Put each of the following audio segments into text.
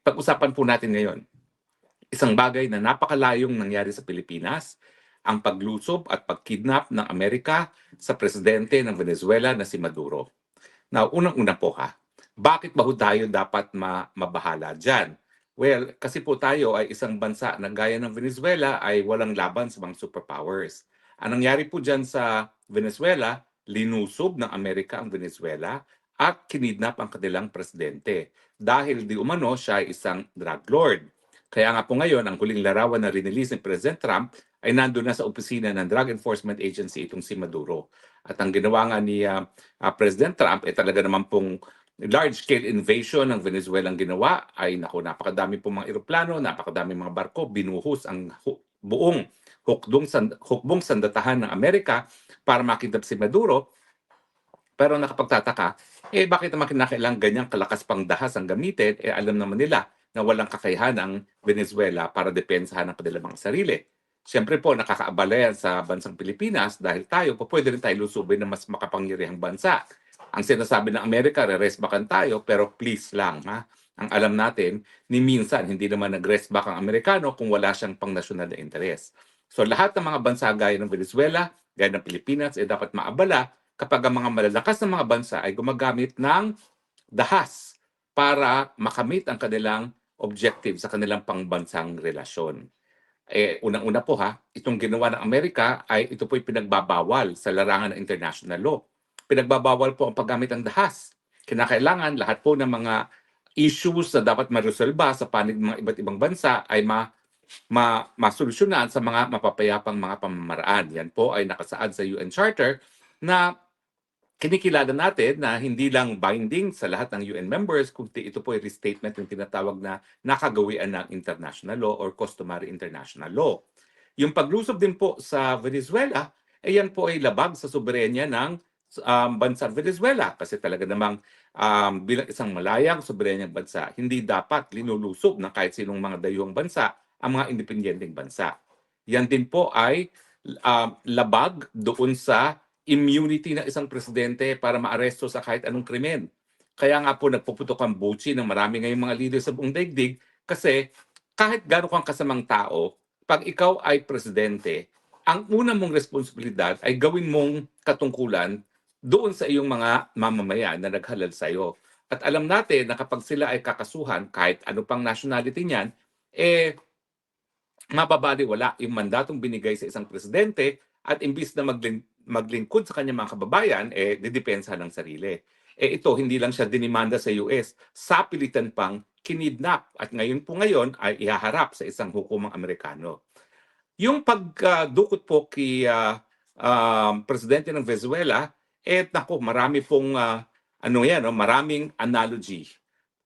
Pag-usapan po natin ngayon, isang bagay na napakalayong nangyari sa Pilipinas, ang paglusob at pagkidnap ng Amerika sa presidente ng Venezuela na si Maduro. Now, unang-una po bakit ba ho tayo dapat mabahala dyan? Well, kasi po tayo ay isang bansa na gaya ng Venezuela ay walang laban sa mga superpowers. Ang nangyari po dyan sa Venezuela, linusob ng Amerika ang Venezuela at kinidnap ang kanilang presidente dahil di umano siya ay isang drug lord. Kaya nga po ngayon, ang huling larawan na rinilis ni President Trump ay nandun na sa opisina ng Drug Enforcement Agency itong si Maduro. At ang ginawa nga ni President Trump ay talaga naman pong large-scale invasion ng Venezuela ang ginawa ay naku, napakadami pong mga eroplano, napakadami mga barko, binuhos ang buong hukbong sandatahan ng Amerika para makidnap si Maduro. Pero nakapagtataka, bakit naman kinakailangan ganyang kalakas pang dahas ang gamitin? Alam naman nila na walang kakayahan ang Venezuela para depensahan ang kanilang mga sarili. Siyempre po, nakakaabala yan sa bansang Pilipinas dahil tayo, pwede rin tayo lusubin ng mas makapangyarihang bansa. Ang sinasabi ng Amerika, re-restbackan tayo, pero please lang, ha? Ang alam natin, ni minsan, hindi naman nag-restback ang Amerikano kung wala siyang pang-nasyonal na interes. So lahat ng mga bansa gaya ng Venezuela, gaya ng Pilipinas, dapat maabala kapag ang mga malalakas na mga bansa ay gumagamit ng dahas para makamit ang kanilang objective sa kanilang pangbansang relasyon. Unang-una po itong ginawa ng Amerika ay ito po'y pinagbabawal sa larangan ng international law. Pinagbabawal po ang paggamit ng dahas. Kinakailangan lahat po ng mga issues na dapat maresolba sa panig ng mga iba't ibang bansa ay masolusyonan sa mga mapapayapang mga pamamaraan. Yan po ay nakasaad sa UN Charter na kinikilala natin na hindi lang binding sa lahat ng UN members, kundi ito po ay restatement ng tinatawag na nakagawian ng international law or customary international law. Yung paglusob din po sa Venezuela, yan po ay labag sa soberenya ng bansang Venezuela kasi talaga namang bilang isang malayang soberenyang bansa, hindi dapat linulusob ng kahit sinong mga dayuhang bansa ang mga independenteng bansa. Yan din po ay labag doon sa immunity ng isang presidente para maaresto sa kahit anong krimen. Kaya nga po nagpuputok ang buchi ng marami ngayong mga leaders sa buong daigdig kasi kahit gano'n kang kasamang tao, pag ikaw ay presidente, ang una mong responsibilidad ay gawin mong katungkulan doon sa iyong mga mamamayan na naghalal sa iyo. At alam natin na kapag sila ay kakasuhan, kahit ano pang nationality niyan, mababaliwala yung mandatong binigay sa isang presidente at imbis na maglingkod sa kanyang mga kababayan, didepensa ng sarili. Ito, hindi lang siya dinimanda sa US, sapilitan pang kinidnap at ngayon ay ihaharap sa isang hukumang Amerikano. Yung pagdukot po kay presidente ng Venezuela, naku, marami pong maraming analogy.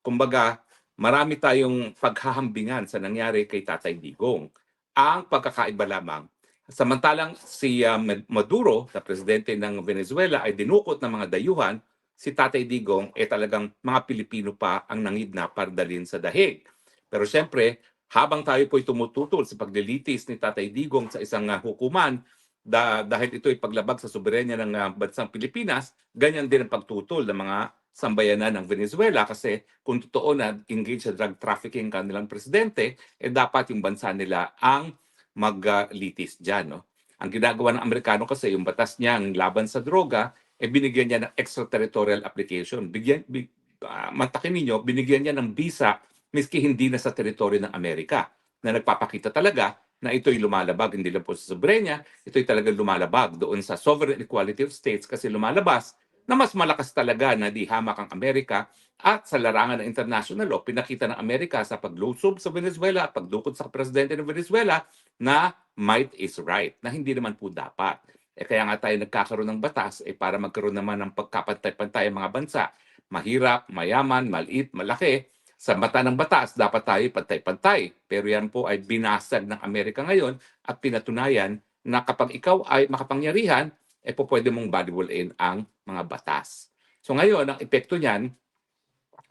Kumbaga, marami tayong paghahambingan sa nangyari kay Tatay Digong. Ang pagkakaiba lamang, samantalang si Maduro, na presidente ng Venezuela, ay dinukot ng mga dayuhan, si Tatay Digong talagang mga Pilipino pa ang nangidnap para dalhin sa dahig. Pero siyempre, habang tayo po'y tumututol sa paglilitis ni Tatay Digong sa isang hukuman, dahil ito ay paglabag sa soberenya ng bansang Pilipinas, ganyan din ang pagtutol ng mga sambayanan ng Venezuela kasi kung totoo na engage sa drug trafficking kanilang presidente, dapat yung bansa nila ang maglitis dyan. No? Ang ginagawa ng Amerikano kasi yung batas niya ang laban sa droga, binigyan niya ng extraterritorial application. Mantakin ninyo, binigyan niya ng visa miski hindi na sa teritoryo ng Amerika na nagpapakita talaga na ito'y lumalabag, hindi lang po sa soberenya, ito'y talagang lumalabag doon sa sovereign equality of states kasi lumalabas na mas malakas talaga na di hamak ang Amerika at sa larangan ng international law, pinakita ng Amerika sa paglusob sa Venezuela at pagdukot sa presidente ng Venezuela na might is right, na hindi naman po dapat. Kaya nga tayo nagkakaroon ng batas para magkaroon naman ng pagkapantay-pantay ang mga bansa. Mahirap, mayaman, maliit, malaki. Sa mata ng batas, dapat tayo pantay-pantay. Pero yan po ay binasag ng Amerika ngayon at pinatunayan na kapag ikaw ay makapangyarihan, pwede mong baliwalain ang mga batas. So ngayon, ang epekto niyan,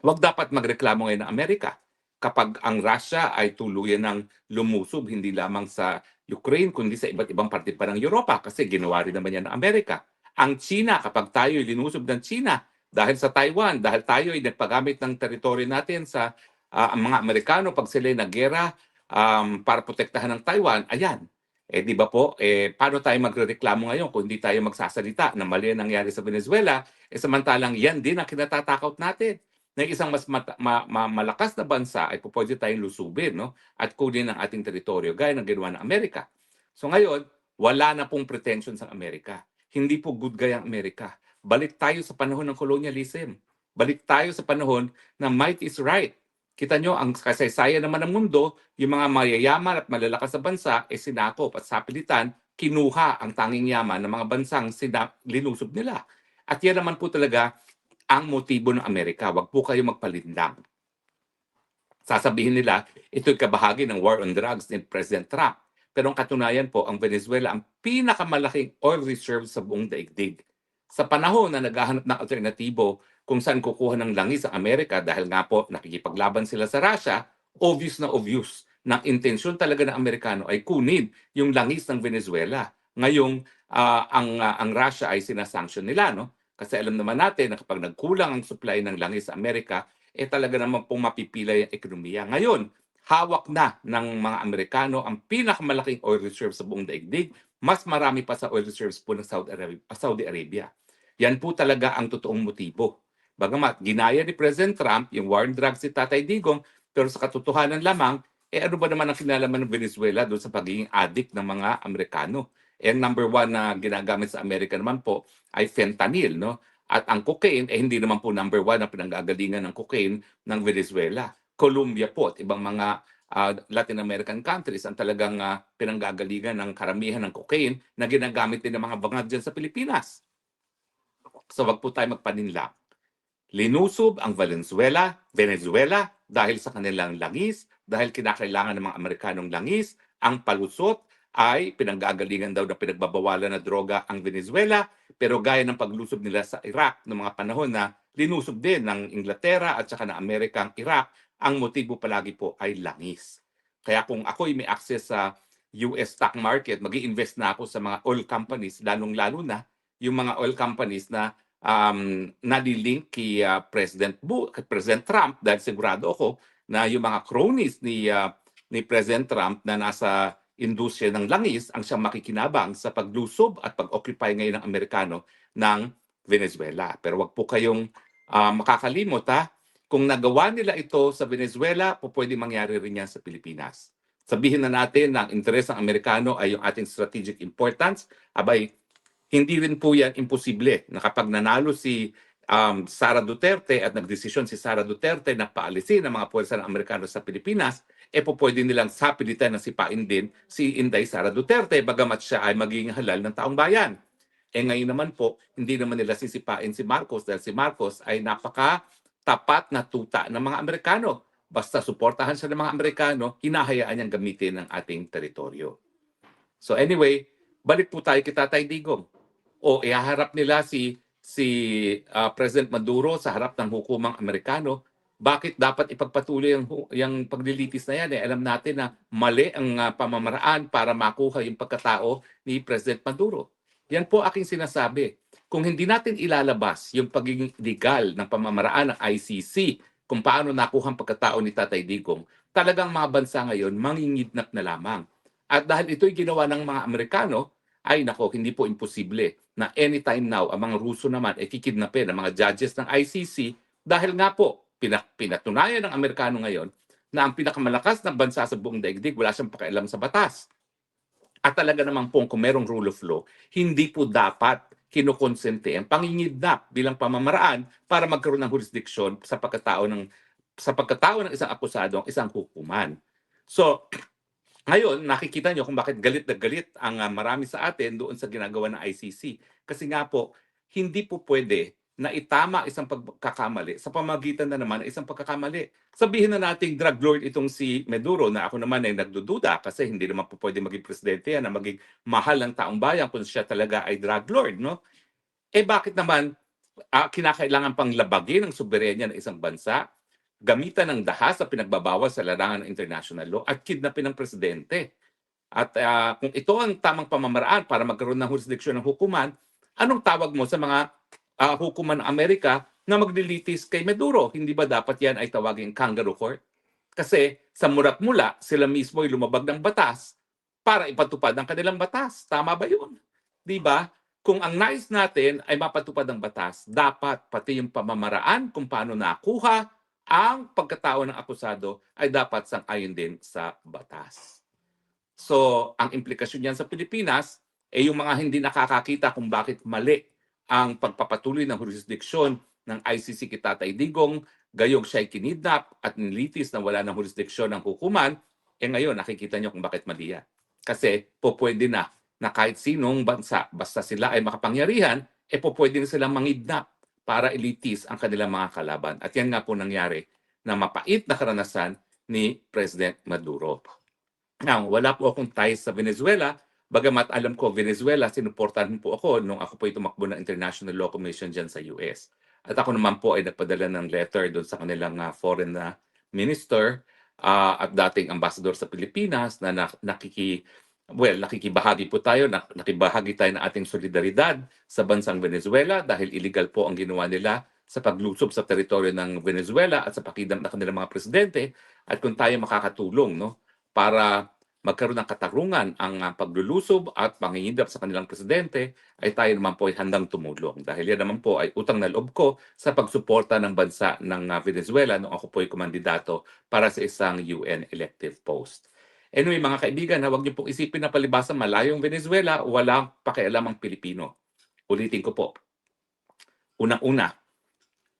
wag dapat magreklamo ngayon ng Amerika kapag ang Russia ay tuluyan ng lumusob hindi lamang sa Ukraine kundi sa iba't ibang parte pa ng Europa kasi ginawa rin naman yan ng Amerika. Ang China, kapag tayo ay linusob ng China dahil sa Taiwan, dahil tayo ay nagpagamit ng teritoryo natin sa ang mga Amerikano pag sila naggera para protektahan ng Taiwan, ayan. Di ba po, paano tayo magrereklamo ngayon kung hindi tayo magsasalita na mali ang nangyari sa Venezuela, samantalang yan din ang kinatatakot natin na isang mas malakas na bansa ay pwede tayong lusubin, no? At kunin ang ating teritoryo gaya ng ginawa ng Amerika. So ngayon, wala na pong pretensions ang Amerika. Hindi po good guy ang Amerika. Balik tayo sa panahon ng colonialism. Balik tayo sa panahon na might is right. Kita nyo, ang kasaysayan naman ng mundo, yung mga mayayaman at malalakas na bansa, sinakop at sapilitan, kinuha ang tanging yaman ng mga bansang linusob nila. At yan naman po talaga ang motibo ng Amerika. Huwag po kayo magpalinlang. Sasabihin nila, ito'y kabahagi ng war on drugs ni President Trump. Pero ang katunayan po, ang Venezuela ang pinakamalaking oil reserve sa buong daigdig. Sa panahon na naghahanap ng alternatibo kung saan kukuha ng langis ang Amerika dahil nga po nakikipaglaban sila sa Russia, obvious na intensyon talaga ng Amerikano ay kunin yung langis ng Venezuela. Ngayong ang Russia ay sinasanction nila, no? Kasi alam naman natin na kapag nagkulang ang supply ng langis sa Amerika, talaga naman pong mapipilay ang ekonomiya. Ngayon, hawak na ng mga Amerikano ang pinakamalaking oil reserve sa buong daigdig, mas marami pa sa oil reserves po ng Saudi Arabia. Yan po talaga ang totoong motibo. Bagamat ginaya ni President Trump yung war on drugs si Tatay Digong, pero sa katotohanan lamang, ano ba naman ang kinalaman ng Venezuela doon sa pagiging addict ng mga Amerikano? Ang number one na ginagamit sa Amerika naman po ay fentanyl, no? At ang cocaine, hindi naman po number one na pinanggagalingan ng cocaine ng Venezuela. Colombia po at ibang mga Latin American countries ang talagang pinanggagalingan ng karamihan ng cocaine na ginagamit din ng mga bangag dyan sa Pilipinas. So wag po tayo magpaninlang. Linusob ang Venezuela dahil sa kanilang langis, dahil kinakailangan ng mga Amerikanong langis. Ang palusot ay pinanggagalingan daw na pinagbabawalan na droga ang Venezuela, pero gaya ng paglusob nila sa Iraq noong mga panahon na linusob din ng Inglaterra at saka ng Amerika ang Iraq, ang motibo palagi po ay langis. Kaya kung ako'y may access sa US stock market, mag-i-invest na ako sa mga oil companies, lalong-lalo na yung mga oil companies na nalilink kay President Trump, dahil sigurado ako na yung mga cronies ni President Trump na nasa industriya ng langis ang siyang makikinabang sa paglusob at pag-occupy ngayon ng Amerikano ng Venezuela. Pero wag po kayong makakalimot, kung nagawa nila ito sa Venezuela, pwede mangyari rin yan sa Pilipinas. Sabihin na natin na ang interes ng Amerikano ay yung ating strategic importance, abay, hindi rin po yan imposible na kapag nanalo si Sara Duterte at nagdesisyon si Sara Duterte na paalisin ang mga puwersa ng Amerikano sa Pilipinas, pwede nilang sapilitan na sipain din si Inday Sara Duterte bagamat siya ay magiging halal ng taong bayan. Ngayon naman po, hindi naman nila sisipain si Marcos dahil si Marcos ay napaka-tapat na tuta ng mga Amerikano. Basta suportahan siya ng mga Amerikano, hinahayaan niyang gamitin ang ating teritoryo. So anyway, balik po tayo kay Tatay Digong. Ihaharap nila si President Maduro sa harap ng hukumang Amerikano. Bakit dapat ipagpatuloy yung paglilitis na yan? Alam natin na mali ang pamamaraan para makuha yung pagkatao ni President Maduro. Yan po aking sinasabi. Kung hindi natin ilalabas yung pagiging legal ng pamamaraan ng ICC, kung paano nakuha ang pagkatao ni Tatay Digong, talagang mga bansa ngayon mangingidnap na lamang. At dahil ito'y ginawa ng mga Amerikano, ay nako, hindi po imposible na anytime now, ang mga Ruso naman ay kikidnapin ang mga judges ng ICC dahil nga po, pinatunayan ng Amerikano ngayon na ang pinakamalakas na bansa sa buong daigdig, wala siyang pakialam sa batas. At talaga naman po, kung merong rule of law, hindi po dapat kinukonsente ang pangingidnap bilang pamamaraan para magkaroon ng jurisdiction sa pagkatao ng isang akusado, ang isang hukuman. So, ngayon, nakikita nyo kung bakit galit na galit ang marami sa atin doon sa ginagawa ng ICC. Kasi nga po, hindi po pwede na itama isang pagkakamali sa pamagitan na naman ng isang pagkakamali. Sabihin na nating drug lord itong si Maduro, na ako naman ay nagdududa kasi hindi naman po pwede maging presidente yan na maging mahal ng taong bayan kung siya talaga ay drug lord, no? Bakit naman kinakailangan pang labagin ang soberenya ng isang bansa, gamitan ng dahas sa pinagbabawal sa larangan ng international law at kidnapin ng presidente? At kung ito ang tamang pamamaraan para magkaroon ng jurisdiksyon ng hukuman, anong tawag mo sa mga hukuman ng Amerika na maglilitis kay Maduro? Hindi ba dapat yan ay tawaging kangaroo court? Kasi sa murat-mula, sila mismo ay lumabag ng batas para ipatupad ang kanilang batas. Tama ba yun? Di ba? Kung ang nais natin ay mapatupad ang batas, dapat pati yung pamamaraan kung paano nakuha ang pagkatao ng akusado ay dapat sang-ayon din sa batas. So, ang implikasyon niyan sa Pilipinas ay yung mga hindi nakakakita kung bakit mali ang pagpapatuloy ng jurisdiksyon ng ICC kay Tatay Digong, gayong siya'y kinidnap at nilitis na wala ng jurisdiksyon ng hukuman, ngayon nakikita niyo kung bakit mali yan. Kasi pwede na kahit sinong bansa, basta sila ay makapangyarihan, pwede na silang mangidnap para ilitis ang kanilang mga kalaban. At yan nga po nangyari na mapait na karanasan ni President Maduro. Now, wala po akong ties sa Venezuela, bagamat alam ko Venezuela, sinuportahan po ako nung ako po ay tumakbo ng International Law Commission dyan sa US. At ako naman po ay nagpadala ng letter doon sa kanilang foreign minister at dating ambassador sa Pilipinas na nakikibahagi po tayo, nakibahagi tayo ng ating solidaridad sa bansang Venezuela dahil illegal po ang ginawa nila sa paglusob sa teritoryo ng Venezuela at sa pakidam ng kanilang mga presidente. At kung tayo makakatulong, no, para magkaroon ng katarungan ang paglulusob at pangingidap sa kanilang presidente, ay tayo naman po ay handang tumulong. Dahil yan naman po ay utang na loob ko sa pagsuporta ng bansa ng Venezuela nung ako po ay kumandidato para sa isang UN elective post. Anyway, mga kaibigan, huwag niyo pong isipin na palibasa malayong Venezuela, walang pakialam ang Pilipino. Ulitin ko po. Unang-una,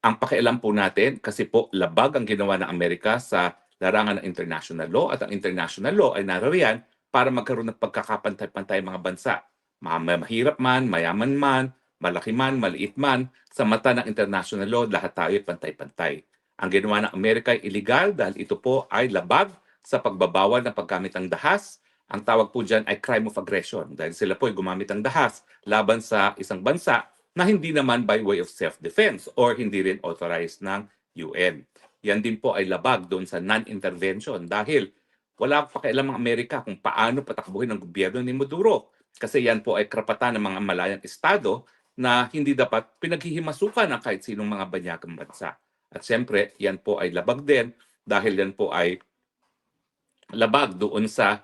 ang pakialam po natin kasi po labag ang ginawa ng Amerika sa larangan ng international law at ang international law ay narariyan para magkaroon ng pagkakapantay-pantay mga bansa. Mahirap man, mayaman man, malaki man, maliit man, sa mata ng international law, lahat tayo ay pantay-pantay. Ang ginawa ng Amerika ay illegal dahil ito po ay labag sa pagbabawal ng paggamit ng dahas. Ang tawag po dyan ay crime of aggression dahil sila po ay gumamit ng dahas laban sa isang bansa na hindi naman by way of self-defense or hindi rin authorized ng UN. Yan din po ay labag doon sa non-intervention dahil wala pakialam ang Amerika kung paano patakbuhin ang gobyerno ni Maduro. Kasi yan po ay karapatan ng mga malayang estado na hindi dapat pinaghihimasukan ng kahit sinong mga banyagang bansa. At siyempre, yan po ay labag din dahil yan po ay labag doon sa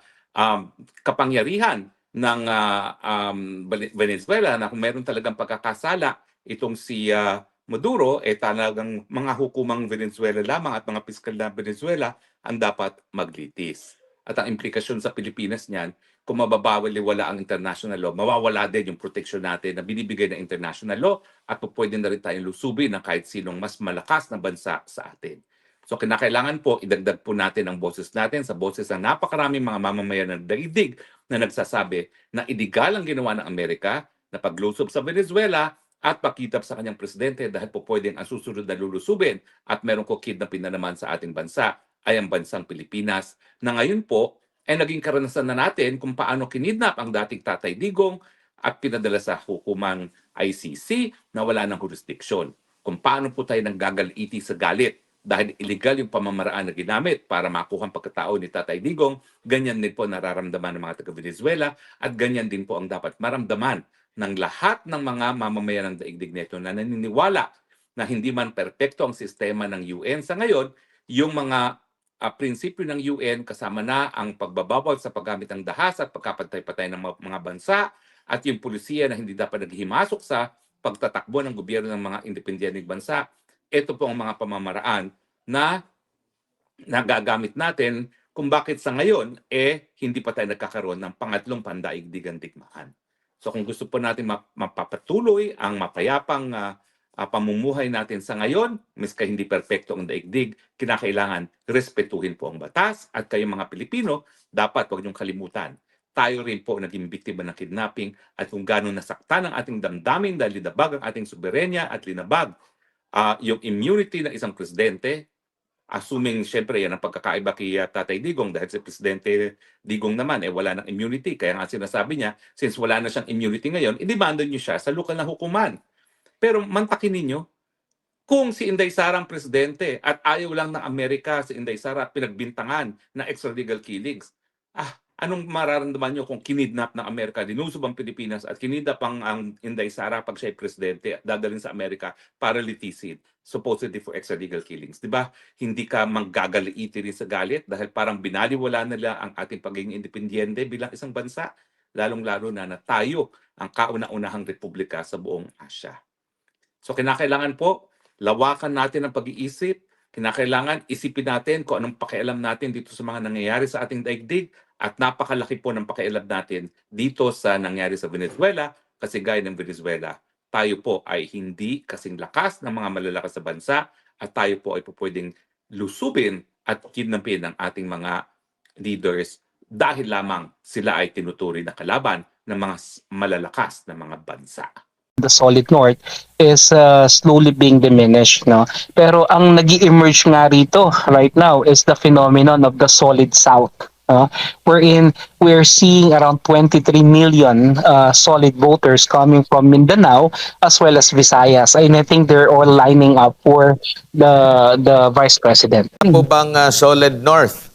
kapangyarihan ng Venezuela na kung meron talagang pagkakasala itong si Maduro, talagang mga hukumang Venezuela lamang at mga piskal na Venezuela ang dapat maglitis. At ang implikasyon sa Pilipinas niyan, kung mababawal-wala ang international law, mawawala din yung protection natin na binibigay ng international law at pwede na rin tayong lusubin ng kahit sinong mas malakas na bansa sa atin. So kinakailangan po, idagdag po natin ang boses natin sa boses ng napakaraming mga mamamayan ng daigdig na nagsasabi na illegal ang ginawa ng Amerika na paglusob sa Venezuela at pakitap sa kanyang presidente dahil po pwedeng ang susunod na lulusubin at meron ko kidnapin na naman sa ating bansa ay ang bansang Pilipinas na ngayon po ay naging karanasan na natin kung paano kinidnap ang dating Tatay Digong at pinadala sa hukumang ICC na wala ng jurisdiksyon. Kung paano po tayo nanggagaliiti sa galit dahil illegal yung pamamaraan na ginamit para makuha ang pagkatao ni Tatay Digong, ganyan din po nararamdaman ng mga taga-Venezuela at ganyan din po ang dapat maramdaman ng lahat ng mga mamamayan ng daigdig nito na naniniwala na hindi man perpekto ang sistema ng UN sa ngayon, yung mga prinsipyo ng UN kasama na ang pagbabawal sa paggamit ng dahas at pagkapantay-patay ng mga bansa at yung pulisiya na hindi dapat naghihimasok sa pagtatakbo ng gobyerno ng mga independenteng bansa. Ito po ang mga pamamaraan na nagagamit natin kung bakit sa ngayon hindi pa tayo nagkakaroon ng pangatlong pandaigdigang digmaan. So kung gusto po natin mapapatuloy ang mapayapang pamumuhay natin sa ngayon, miska hindi perpekto ang daigdig, kinakailangan respetuhin po ang batas at kayong mga Pilipino, dapat huwag niyong kalimutan. Tayo rin po naging biktima ng kidnapping at kung gano'n nasaktan ang ating damdamin dahil linabag ang ating soberenya at linabag yung immunity ng isang presidente, assuming syempre yan ang pagkakaiba kay Tatay Digong dahil si Presidente Digong naman wala ng immunity. Kaya nga sinasabi niya, since wala na siyang immunity ngayon, idemanda niyo siya sa lokal na hukuman. Pero mantakin ninyo, kung si Inday Sara ang presidente at ayaw lang ng Amerika si Inday Sara at pinagbintangan na extralegal killings, Anong mararamdaman niyo kung kinidnap ng Amerika, dinusob ang Pilipinas at kinidnap ang Inday Sara pag siya ay presidente at dadalhin sa Amerika para litisin, supposedly for extralegal killings. 'Di ba? Hindi ka manggagaliiti rin sa galit dahil parang binaliwala nila ang ating pagiging independyente bilang isang bansa, lalong-lalo na tayo ang kauna-unahang republika sa buong Asya. So kinakailangan po, lawakan natin ang pag-iisip, kinakailangan isipin natin kung anong pakialam natin dito sa mga nangyayari sa ating daigdig at napakalaki po ng pakialam natin dito sa nangyari sa Venezuela kasi gaya ng Venezuela, tayo po ay hindi kasing lakas ng mga malalakas sa bansa at tayo po ay pupwedeng lusubin at kidnapin ng ating mga leaders dahil lamang sila ay tinuturi na kalaban ng mga malalakas na mga bansa. The solid north is slowly being diminished, no, pero ang nag-emerge nga rito right now is the phenomenon of the solid south, wherein we're seeing around 23 million solid voters coming from Mindanao as well as Visayas, and I think they're all lining up for the vice president. Po bang solid north?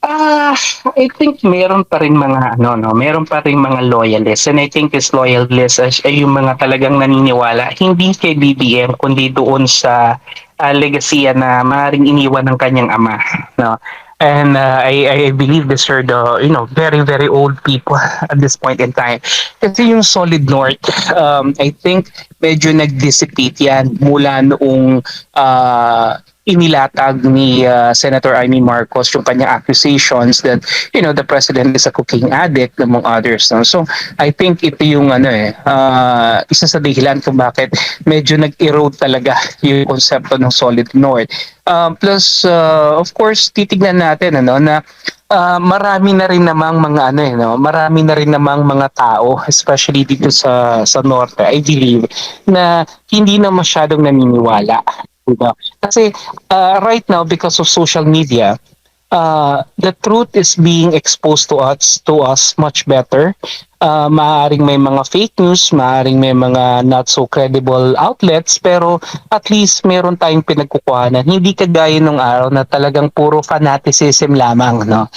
I think meron pa rin mga meron pa rin mga loyalists, and I think this loyalists ay yung mga talagang naniniwala hindi kay BBM kundi doon sa legasiya na maaaring iniwan ng kanyang ama, no. And I believe these are the very very old people at this point in time. Kasi yung solid north, I think medyo nag-dissipate yan mula noong inilatag ni Senator Amy Marcos yung kanyang accusations that the president is a cocaine addict among others, no? So I think ito yung isa sa dahilan kung bakit medyo nag-erode talaga yung konsepto ng solid north. Plus of course titignan natin na marami na rin namang mga marami na rin namang mga tao, especially dito sa norte, I believe, na hindi na masyadong naniniwala. Diba? Kasi right now, because of social media, the truth is being exposed to us much better. Maaaring may mga fake news, maaaring may mga not so credible outlets, pero at least meron tayong pinagkukuhanan. Hindi kagaya nung araw na talagang puro fanaticism lamang, no?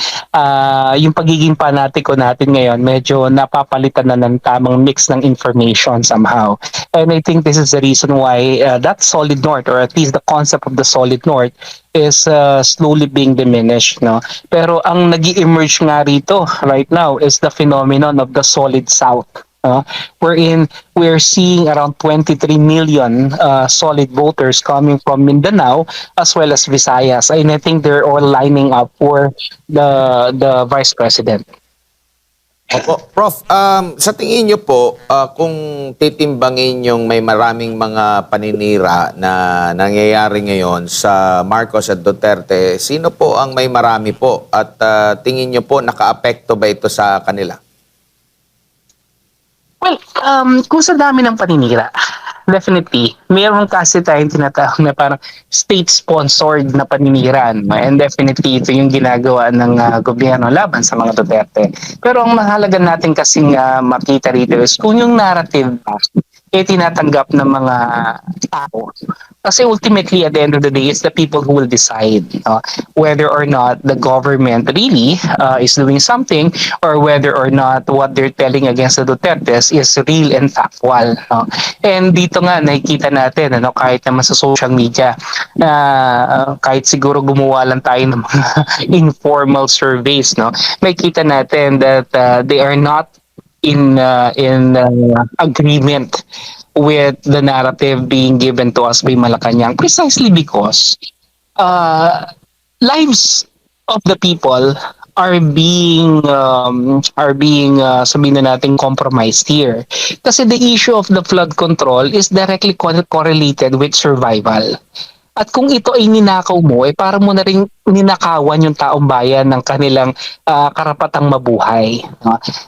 Yung pagiging fanatiko natin ngayon, medyo napapalitan na ng tamang mix ng information somehow. And I think this is the reason why that solid north, or at least the concept of the solid north, is slowly being diminished, no. Pero ang nag-emerge nga rito right now is the phenomenon of the solid south, wherein we're seeing around 23 million solid voters coming from Mindanao as well as Visayas, and I think they're all lining up for the vice president. Opo, Prof, sa tingin niyo po, kung titimbangin yung may maraming mga paninira na nangyayari ngayon sa Marcos at Duterte, sino po ang may marami po? At tingin niyo po, nakaapekto ba ito sa kanila? Well, kung sa dami ng paninira, definitely, meron kasi tayong tinatawag na parang state-sponsored na paninira. No? And definitely, ito yung ginagawa ng gobyerno laban sa mga Duterte. Pero ang mahalaga natin kasing makita rito is kung yung narrative tinatanggap ng mga tao. Kasi ultimately, at the end of the day, it's the people who will decide whether or not the government really is doing something, or whether or not what they're telling against the Dutertes is real and factual. And dito nga, nakikita natin, kahit naman sa social media, kahit siguro gumawa lang tayo ng mga informal surveys, makikita natin that they are not in agreement with the narrative being given to us by Malacanang, precisely because lives of the people are being sabihin na natin compromised here. Kasi the issue of the flood control is directly correlated with survival. At kung ito ay ninakaw mo, para mo na rin ninakawan yung taong bayan ng kanilang karapatang mabuhay.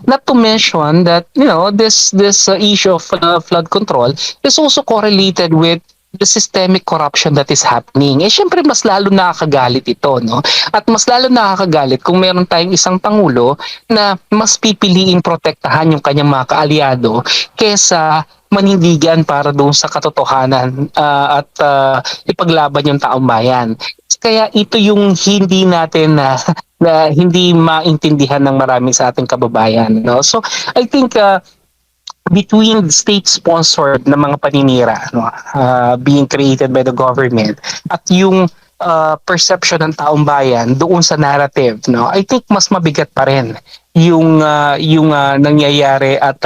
Not to mention that, this issue of flood control is also correlated with the systemic corruption that is happening. Syempre, mas lalo nakakagalit ito, no? At mas lalo nakakagalit kung meron tayong isang pangulo na mas pipiliing protektahan yung kanyang mga kaalyado kesa manindigan para doon sa katotohanan at ipaglaban yung taong bayan. Kaya ito yung hindi natin na hindi maintindihan ng marami sa ating kababayan, no? So I think between state-sponsored na mga paninira, no, being created by the government, at yung perception ng taong bayan doon sa narrative, no, I think mas mabigat pa rin yung nangyayari at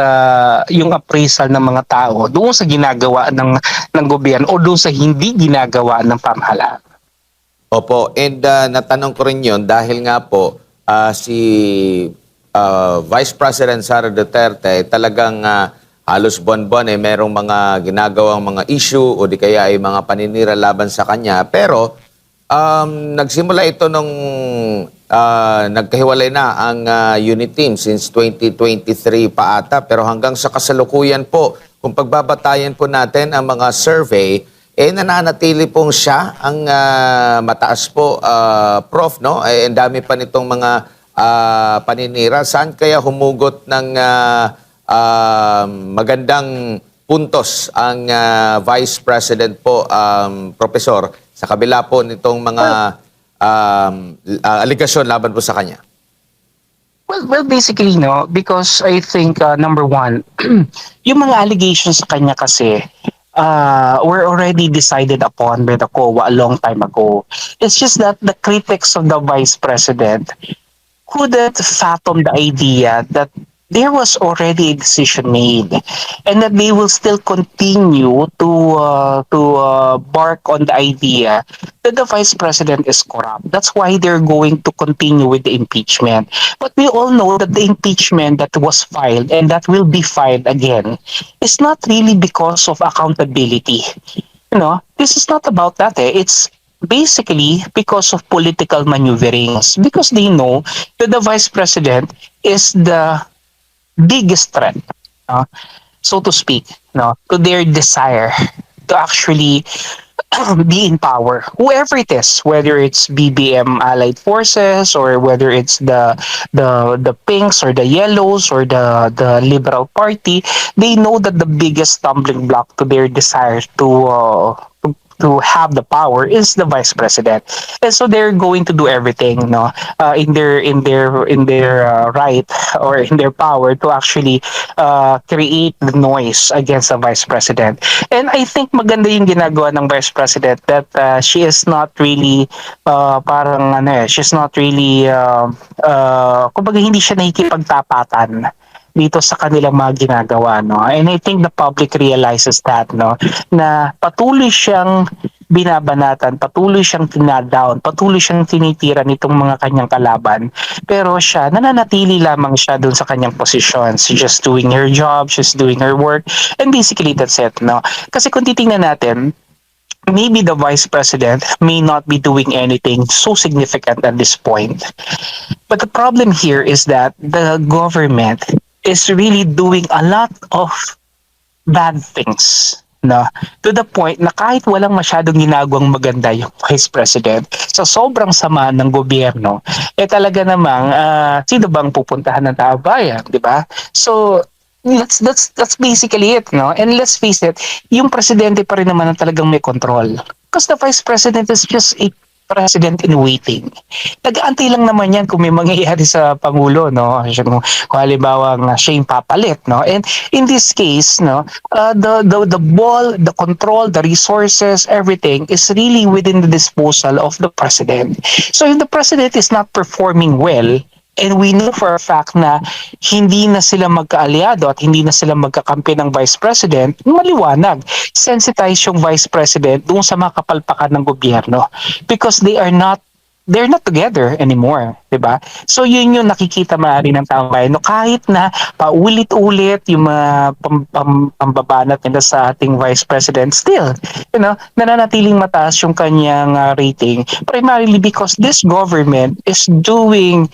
yung appraisal ng mga tao doon sa ginagawa ng gobyerno o doon sa hindi ginagawa ng pamahalaan. Opo, and natanong ko rin yun dahil nga po si Vice President Sara Duterte talagang halos buwan-buwan merong mga ginagawang mga issue o di kaya ay mga paninira laban sa kanya. Pero nagsimula ito nung nagkahiwalay na ang unit team since 2023 pa ata. Pero hanggang sa kasalukuyan po, kung pagbabatayan po natin ang mga survey, nananatili pong siya ang mataas po, Prof, no? Ang dami pa nitong mga paninira. Saan kaya humugot ng magandang puntos ang Vice President po, Professor, sa kabila po nitong mga aligasyon laban po sa kanya? Well, basically, no, because I think number one, yung mga allegations sa kanya kasi were already decided upon by the COA a long time ago. It's just that the critics of the vice president couldn't fathom the idea that there was already a decision made and that they will still continue to bark on the idea that the vice president is corrupt. That's why they're going to continue with the impeachment. But we all know that the impeachment that was filed and that will be filed again is not really because of accountability. You know, this is not about that. It's basically because of political maneuverings, because they know that the vice president is the biggest threat, so to speak, to their desire to actually be in power, whoever it is, whether it's BBM Allied Forces or whether it's the pinks or the yellows or the Liberal Party. They know that the biggest stumbling block to their desire to have the power is the vice president, and so they're going to do everything, in their right or in their power to actually create the noise against the vice president. And I think maganda yung ginagawa ng vice president that she is not really she's not really kumbaga hindi siya nakikipagtapatan dito sa kanilang mga ginagawa, no? And I think the public realizes that, no, na patuloy siyang binabanatan, patuloy siyang tinadown, patuloy siyang tinitira nitong mga kanyang kalaban. Pero siya, nananatili lamang siya doon sa kanyang posisyon. She's just doing her job, she's doing her work, and basically that's it, no? Kasi kung titingnan natin, maybe the vice president may not be doing anything so significant at this point. But the problem here is that the government is really doing a lot of bad things, no? To the point na kahit walang masyadong ginagawang maganda yung vice president, sa sobrang sama ng gobyerno, talaga namang sino bang pupuntahan ng tao bayan, di ba? So that's basically it, no? And let's face it, yung presidente pa rin naman ang talagang may control. Because the vice president is just a president in waiting. Nag-aantay lang naman yan kung may mangyayari sa Pangulo, no? Kung halimbawa siya yung papalit, no? And in this case, no, the ball, the control, the resources, everything is really within the disposal of the president. So if the president is not performing well, and we know for a fact na hindi na sila magkaalyado at hindi na sila magkakampi ng vice president, maliwanag. Sensitize yung vice president doon sa mga kapalpakan ng gobyerno because they're not together anymore, di ba? So yun yung nakikita maaari ng taong bayan. No, kahit na paulit-ulit yung mga pambabanat nila sa ating vice president, still, nananatiling mataas yung kanyang rating, primarily because this government is doing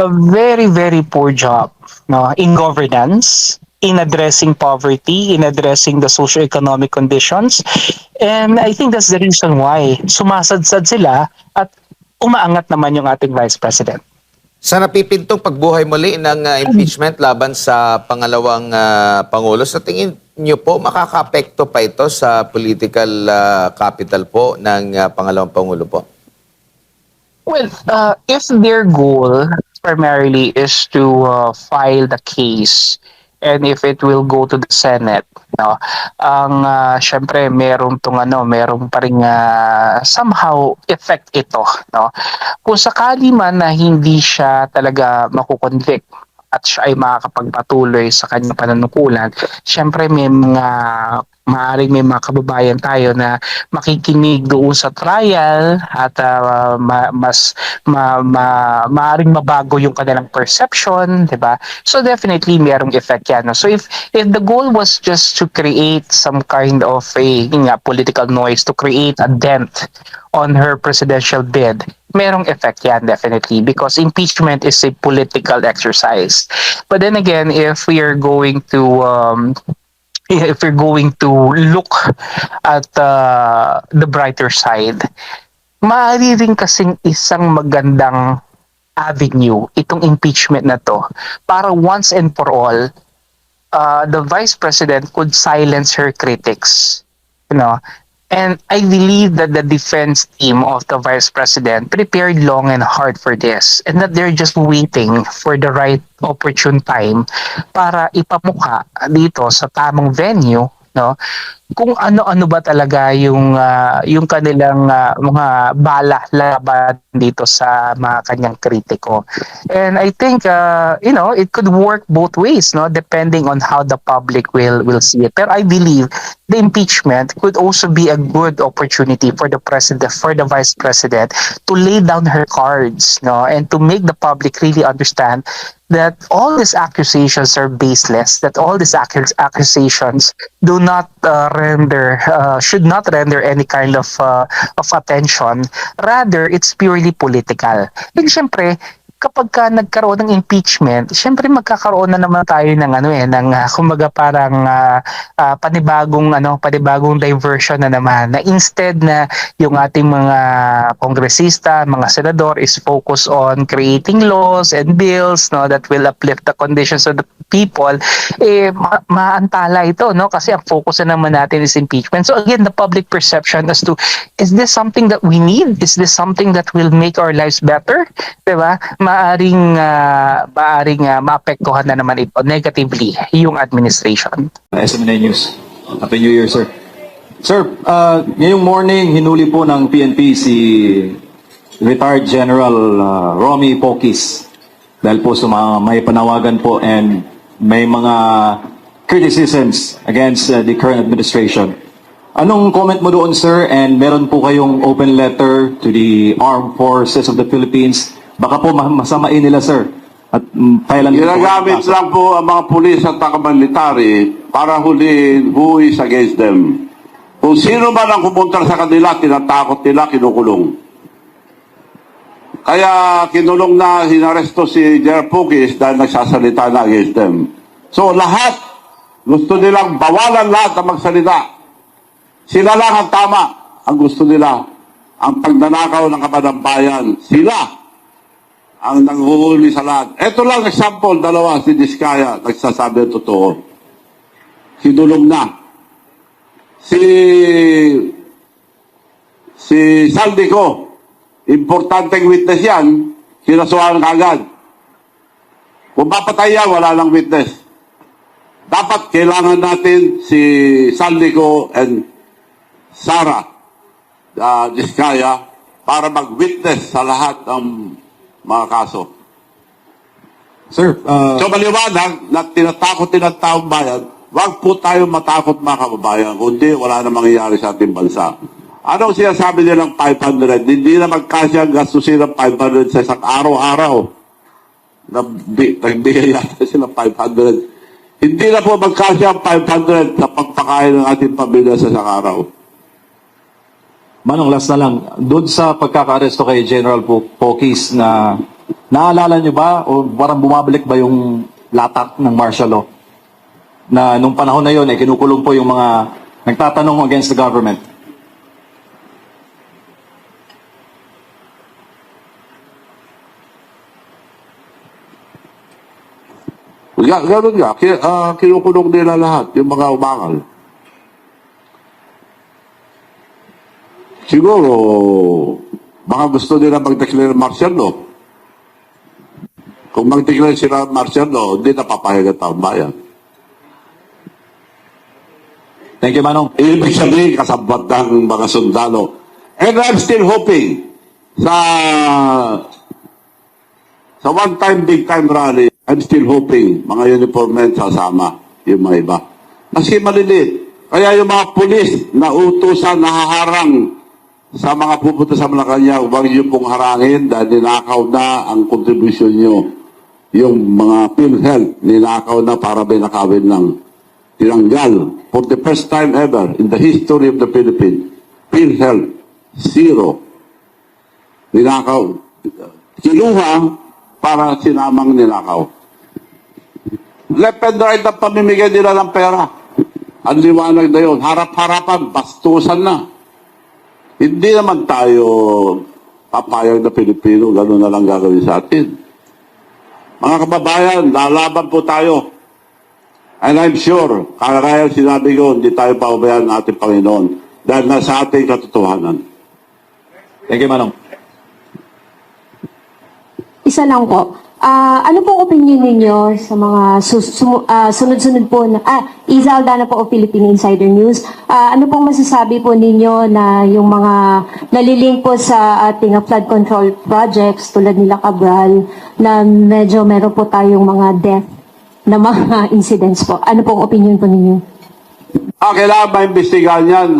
a very, very poor job, no, in governance, in addressing poverty, in addressing the socio-economic conditions. And I think that's the reason why sumasadsad sila at umaangat naman yung ating Vice President. Sa napipintong pagbuhay muli ng impeachment laban sa pangalawang Pangulo, sa tingin niyo po, makaka-apekto pa ito sa political capital po ng pangalawang Pangulo po? Well, if their goal primarily is to file the case and if it will go to the Senate, no, ang syempre merong pa ring somehow effect ito, no. Kung sakali man na hindi siya talaga makukonvict at siya ay makakapagpatuloy sa kanyang pananagutan, syempre may mga kababayan tayo na makikinig doon sa trial at maaring mabago yung kanilang perception, 'di ba? So definitely merong effect yan. No? So if the goal was just to create some kind of political noise, to create a dent on her presidential bid, merong effect yan definitely because impeachment is a political exercise. But then again, if we're going to look at the brighter side, maaari rin kasing isang magandang avenue itong impeachment na to para once and for all, the vice president could silence her critics, you know. And I believe that the defense team of the vice president prepared long and hard for this and that they're just waiting for the right opportune time para ipamukha dito sa tamang venue, no, kung ano-ano ba talaga yung kanilang mga bala laban dito sa mga kanyang kritiko. And I think it could work both ways, no, depending on how the public will see it. Pero I believe the impeachment could also be a good opportunity for the vice president to lay down her cards, no, and to make the public really understand that all these accusations are baseless, that all these accusations do not should not render any kind of attention. Rather, it's purely political. And syempre, kapag ka nagkaroon ng impeachment, syempre magkakaroon na naman tayo ng kumbaga parang panibagong diversion na naman, na instead na yung ating mga kongresista, mga senador is focused on creating laws and bills, no, that will uplift the conditions of the people, maantala ito, no, kasi ang focus na naman natin is impeachment. So again, the public perception as to, is this something that we need? Is this something that will make our lives better? Diba? Maaring maapektuhan na naman ito negatively yung administration. SMNA News. Happy New Year, sir. Sir, ngayong morning, hinuli po ng PNP si retired General Romy Pokis dahil po sa mga may panawagan po and may mga criticisms against the current administration. Anong comment mo doon, sir? And meron po kayong open letter to the Armed Forces of the Philippines. Baka po masamain nila, sir. At kailan Ginagamit lang po ang mga pulis at taga-military para huliin who is against them. Kung sino man ang pumunta sa kanila, tinatakot nila, kinukulong. Kaya kinulong na, hinaresto si General Pugis dahil nagsasalita na against them. So lahat, gusto nilang bawalan lahat ang magsalita. Sila lang ang tama. Ang gusto nila, ang pagnanakaw ng kapanambayan, sila ang nanghuhuli sa lahat. Ito lang example, dalawa, si Diskaya, nagsasabi ang totoo. Sinulong na. Si Saldico, importanteng witness yan, sinasuhan kagad. Kung mapatay yan, wala lang witness. Dapat kailangan natin si Saldico and Sara Diskaya para mag-witness sa lahat ng mga kaso. Sir, So maliwanag na tinatakot din ang taong bayan, wag po tayo matakot mga kababayan, kundi wala na mangyayari sa ating bansa. Anong sinasabi nilang 500? Hindi na magkasya ang gastusin ng 500 sa isang araw-araw. Nagbigay yata sila 500. Hindi na po magkasya ang 500 sa pagpakain ng ating pamilya sa isang araw. Manong, last na lang. Doon sa pagkaka-aresto kay General Pokis na naalala nyo ba o parang bumabalik ba yung latak ng martial law? Na nung panahon na yun, kinukulong po yung mga nagtatanong against the government. Ganun nga, kinukulong nila lahat, yung mga umangal. Siguro, Baka gusto nila mag-declare martial law. Kung mag-declare sila martial law, hindi na papayag ang taong bayan. Thank you, Manong. Ibig sabihin, kasabot ng mga sundalo. And I'm still hoping sa one-time, big-time rally, I'm still hoping mga uniform men sasama yung mga iba. Kasi maliliit. Kaya yung mga pulis na utusan, nahaharang sa mga pupunta sa Malacanang, huwag niyo pong harangin dahil ninakaw na ang kontribusyon niyo. Yung mga PhilHealth, ninakaw na para may nakawin ng tinanggal. For the first time ever in the history of the Philippines, PhilHealth, zero. Ninakaw. Kinuha para sinamang ninakaw. Left and right ang pamimigay nila ng pera. Ang liwanag na yun. Harap-harapan, bastusan na. Hindi naman tayo papayag na Pilipino, gano'n na lang gagawin sa atin. Mga kababayan, lalaban po tayo. And I'm sure, kagaya sinabi ko, hindi tayo pababayaan ng ating Panginoon dahil nasa ating katotohanan. Thank you, Manong. Isa lang po. Ano pong opinion ninyo sa mga sunod-sunod po na... Iza Aldana po o Philippine Insider News. Ano pong masasabi po ninyo na yung mga nalilink po sa ating flood control projects tulad nila Cabral na medyo meron po tayong mga death na mga incidents po? Ano pong opinion po ninyo? Kailangan maimbestigahan yan.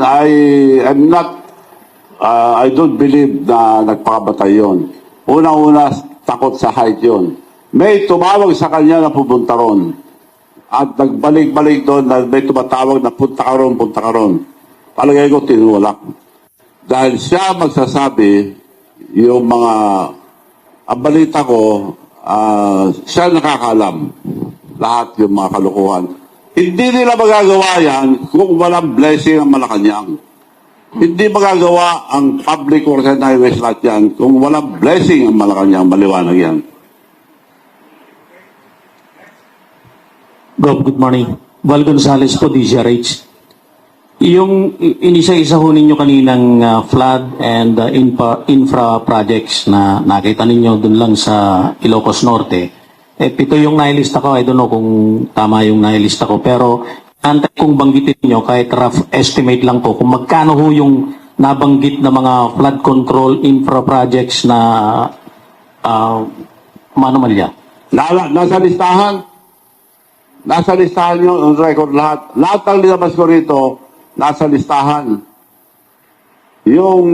I don't believe na nagpakabatay yun. Una-una, takot sa height yun. May tumawag sa kanya na pupunta ron. At nagbalik-balik doon na may tumatawag na punta ka ron, punta ka ron. Palagay ko tinulak. Dahil siya magsasabi, yung mga, ang balita ko, siya nakakalam. Lahat yung mga kalukuhan. Hindi nila magagawa yan kung walang blessing ang Malacanang. Hindi magagawa ang public works and highways lahat yan kung walang blessing ang Malacanang, maliwanag yan. Gob, good morning. Val Gonzales po, DZRH. Yung inisa-isa ho ninyo kaninang flood and infra projects na nakita ninyo dun lang sa Ilocos Norte, pito yung nailista ko. I don't know kung tama yung nailista ko, pero antay kong banggitin nyo, kahit rough estimate lang po, kung magkano ho yung nabanggit na mga flood control infra projects na manomalya. Nasa listahan. Nasa listahan yun, on record lahat. Lahat ng linabas ko rito, nasa listahan. Yung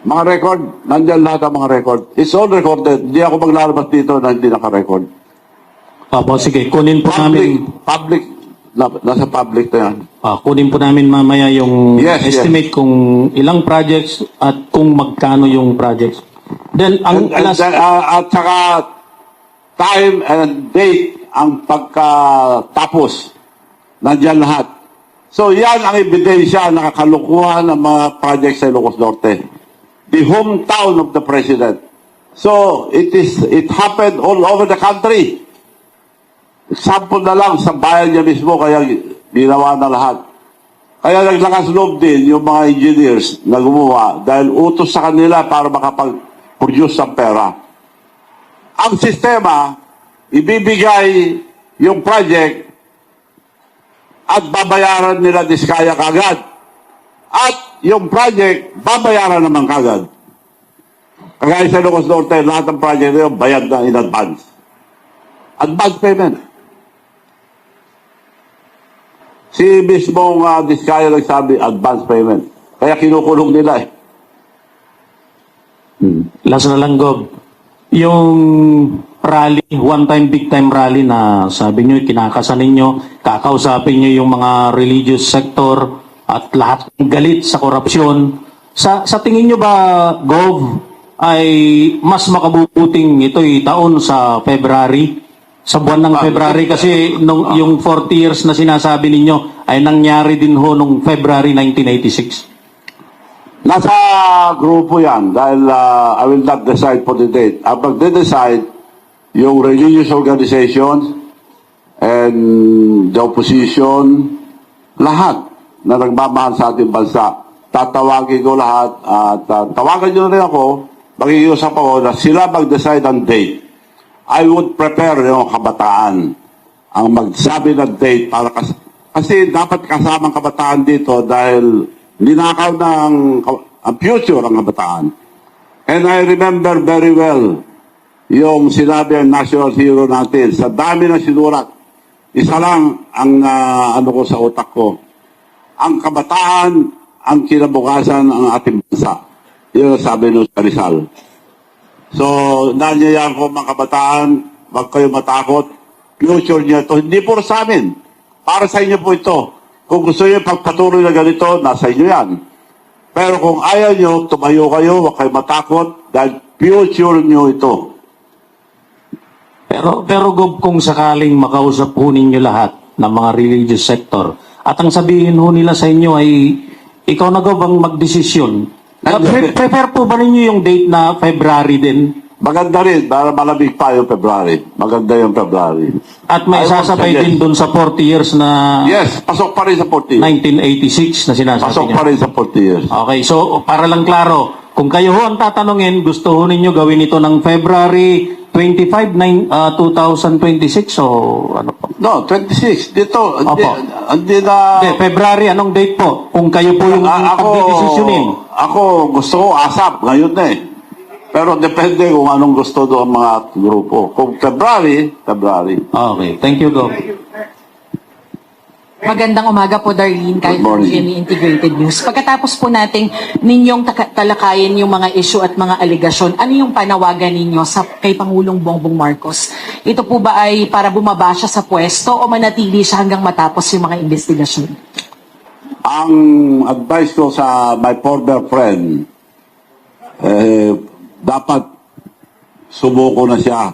mga record, nandyan lahat ang mga record. It's all recorded. Hindi ako maglalabas dito na hindi naka-record. Opo, sige, kunin po namin. Nasa public na yan. Kunin po namin mamaya yung Yes, estimate kung ilang projects at kung magkano yung projects. Then, ang last... At saka time and date ang pagkatapos. Nandyan lahat. So yan ang ebidensya na kakalukuhan ng mga projects sa Ilocos Norte. The hometown of the president. So it happened all over the country. Example na lang sa bayan niya mismo, kaya ginawa na lahat. Kaya naglakas loob din yung mga engineers na gumawa dahil utos sa kanila para makapag-produce ng pera. Ang sistema, ibibigay yung project at babayaran nila diskaya kagad. At yung project, babayaran naman kagad. Kagaya sa Ilocos Norte, lahat ng project nila bayad na in advance. Advance payment. Si mismong diskaya nagsabi, advance payment. Kaya kinukulong nila eh. Last na lang, Gob. Yung rally, one-time, big-time rally na sabi nyo, kinakasan ninyo, kakausapin nyo yung mga religious sector at lahat ng galit sa korupsyon. Sa tingin nyo ba, Gov, ay mas makabubuting ito'y taon sa February? Sa buwan ng February kasi yung 40 years na sinasabi ninyo ay nangyari din ho nung February 1986. Nasa grupo yan dahil I will not decide for the date. Ang magde-decide yung religious organizations and the opposition, lahat. na nagmamahal sa ating bansa. Tatawagin ko lahat at tawagan nyo rin ako, mag-iusap ako na sila mag-decide ng date. I would prepare yung kabataan ang magsabi ng date para kasi dapat kasama ang kabataan dito dahil ninakaw ng ang future ang kabataan. And I remember very well yung sinabi ng national hero natin. Sa dami na sinulat, isa lang ang ano ko sa utak ko. Ang kabataan, ang kinabukasan ng ating bansa. Yun ang sabi nung sa Rizal. So, nangyayaan ko mga kabataan, wag kayo matakot. Future niyo ito. Hindi po sa amin. Para sa inyo po ito. Kung gusto niyo pagpatuloy na ganito, nasa inyo yan. Pero kung ayaw niyo, tumayo kayo, wag kayo matakot dahil future niyo ito. Pero Gob, kung sakaling makausap ho ninyo lahat ng mga religious sector at ang sabihin ho nila sa inyo ay ikaw na Gob ang magdesisyon. Prepare po ba ninyo yung date na February din? Maganda rin, para malamig pa yung February. Maganda yung February. At may I would sasabay suggest- din dun sa 40 years na Yes, pasok pa rin sa 40 years. 1986 na sinasabi Pasok niya. pa rin sa 40 years. Okay, so para lang klaro, kung kayo ho ang tatanungin, gusto ho ninyo gawin ito ng February 25, 2026 o ano po? No, 26. Dito, hindi, Opo. hindi na... Hindi, February, anong date po? Kung kayo po yung pagdidesisyonin. Ako, gusto ko ASAP, ngayon na eh. Pero depende kung anong gusto doon mga grupo. Kung February, February. Okay, thank you, Gob. Magandang umaga po, Darlene, kahit Good morning. GMA Integrated News. Pagkatapos po nating ninyong talakayin yung mga issue at mga alegasyon, ano yung panawagan ninyo kay Pangulong Bongbong Marcos? Ito po ba ay para bumaba siya sa pwesto o manatili siya hanggang matapos yung mga investigasyon? Ang advice ko sa my former friend, dapat sumuko na siya.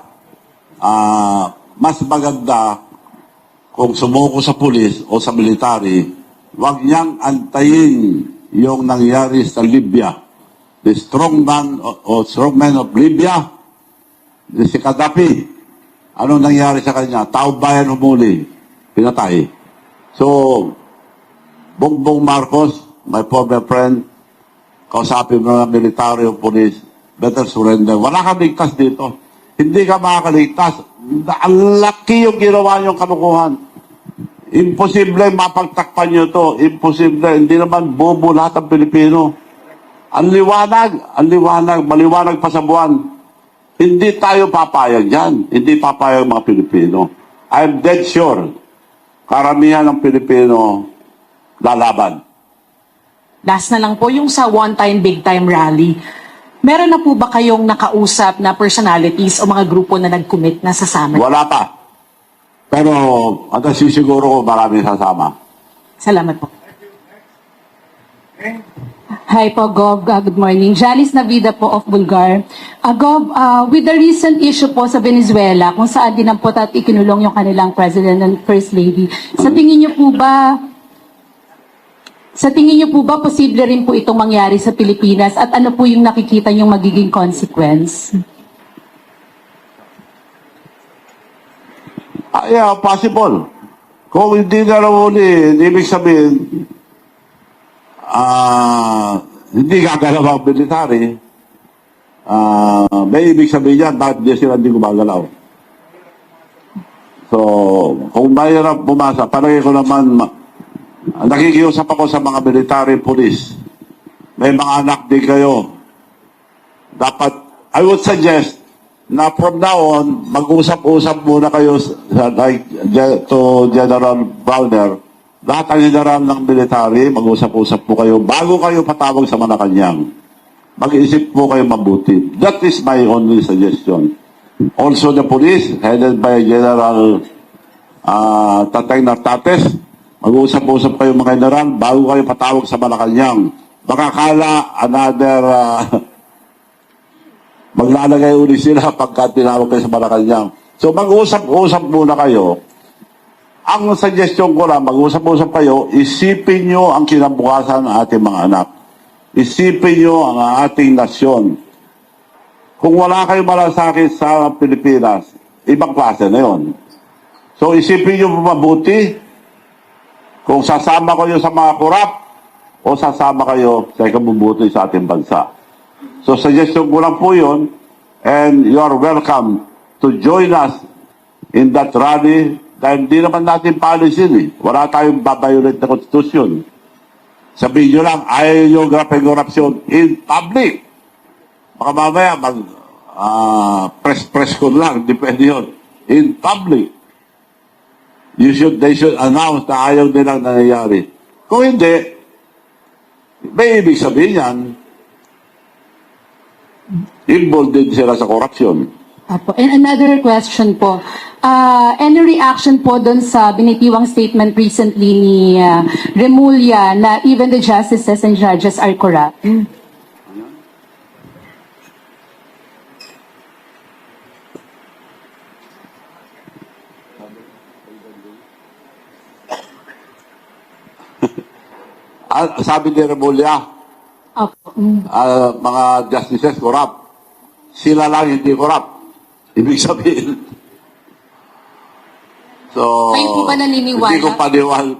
Mas maganda kung sumuko sa pulis o sa military, wag niyang antayin yung nangyari sa Libya. The strongman o strongman of Libya, si Gaddafi. Ano nangyari sa kanya? Tao bayan humuli, pinatay. So, Bongbong Marcos, my former friend, kausapin mo ng military o police, better surrender. Wala kang ligtas dito. Hindi ka makakaligtas. Ang laki yung ginawa niyong kalukuhan. Imposible mapagtakpan niyo to. Imposible. Hindi naman bobo lahat ng Pilipino. Ang liwanag, maliwanag pa sa buwan. Hindi tayo papayag yan. Hindi papayag mga Pilipino. I'm dead sure. Karamihan ng Pilipino lalaban. Last na lang po, yung sa one-time, big-time rally, meron na po ba kayong nakausap na personalities o mga grupo na nag-commit na sasama? Wala pa. Pero, at sisiguro ko marami sasama. Salamat po. Hi po, Gov. Good morning. Jalice Navida po of Bulgar. Gov, with the recent issue po sa Venezuela, kung saan dinampot at ikinulong yung kanilang President and First Lady, sa tingin niyo po ba posible rin po itong mangyari sa Pilipinas at ano po yung nakikita yung magiging consequence? Yeah, possible. Kung hindi na raw uli, ibig sabihin, hindi gagalaw ang military, may ibig sabihin yan, bakit di sila hindi gumagalaw? So, kung mahirap bumasa, palagi ko naman, nakikiusap ako sa mga military police. May mga anak din kayo. Dapat, I would suggest, na from now on, mag-usap-usap muna kayo to General Browner. Lahat ang general ng military, mag-usap-usap po kayo bago kayo patawag sa Malacanang. Mag-isip po kayo mabuti. That is my only suggestion. Also the police, headed by General Tatay Nartates, mag-usap-usap kayo mga general bago kayo patawag sa Malacanang. Makakala another... maglalagay uli sila pagka tinawag kayo sa Malacanang. So mag-usap-usap muna kayo. Ang suggestion ko lang, mag-usap-usap kayo, isipin nyo ang kinabukasan ng ating mga anak. Isipin nyo ang ating nasyon. Kung wala kayong malasakit sa Pilipinas, ibang klase na yun. So isipin nyo mabuti kung sasama kayo sa mga korap o sasama kayo sa ikabubuti sa ating bansa. So suggestion ko lang po yun, and you are welcome to join us in that rally dahil hindi naman natin policy eh. Wala tayong babayulit na konstitusyon. Sabihin nyo lang, ayaw nyo corruption in public. Baka mamaya press ko lang, depende yun. In public. They should announce na ayaw nilang nangyayari. Kung hindi, may ibig sabihin yan, involved din sila sa corruption. Apo. And another question po. Any reaction po doon sa binitiwang statement recently ni Remulla na even the justices and judges are corrupt? Sabi ni Remulla, Apo. mga justices corrupt. Sila lang hindi corrupt. Ibig sabihin. So, Kayo po ba naniniwala? hindi ko paniwala.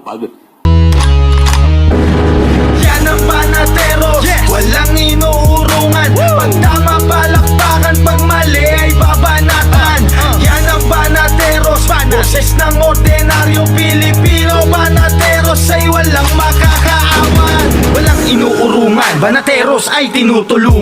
Yan ang Banateros, walang inuurungan. Pag tama palakpakan, pag mali ay babanatan. Yan ang Banateros, boses ng ordinaryong Pilipino. Banateros ay walang makakaawan. Walang inuurungan, Banateros ay tinutulungan.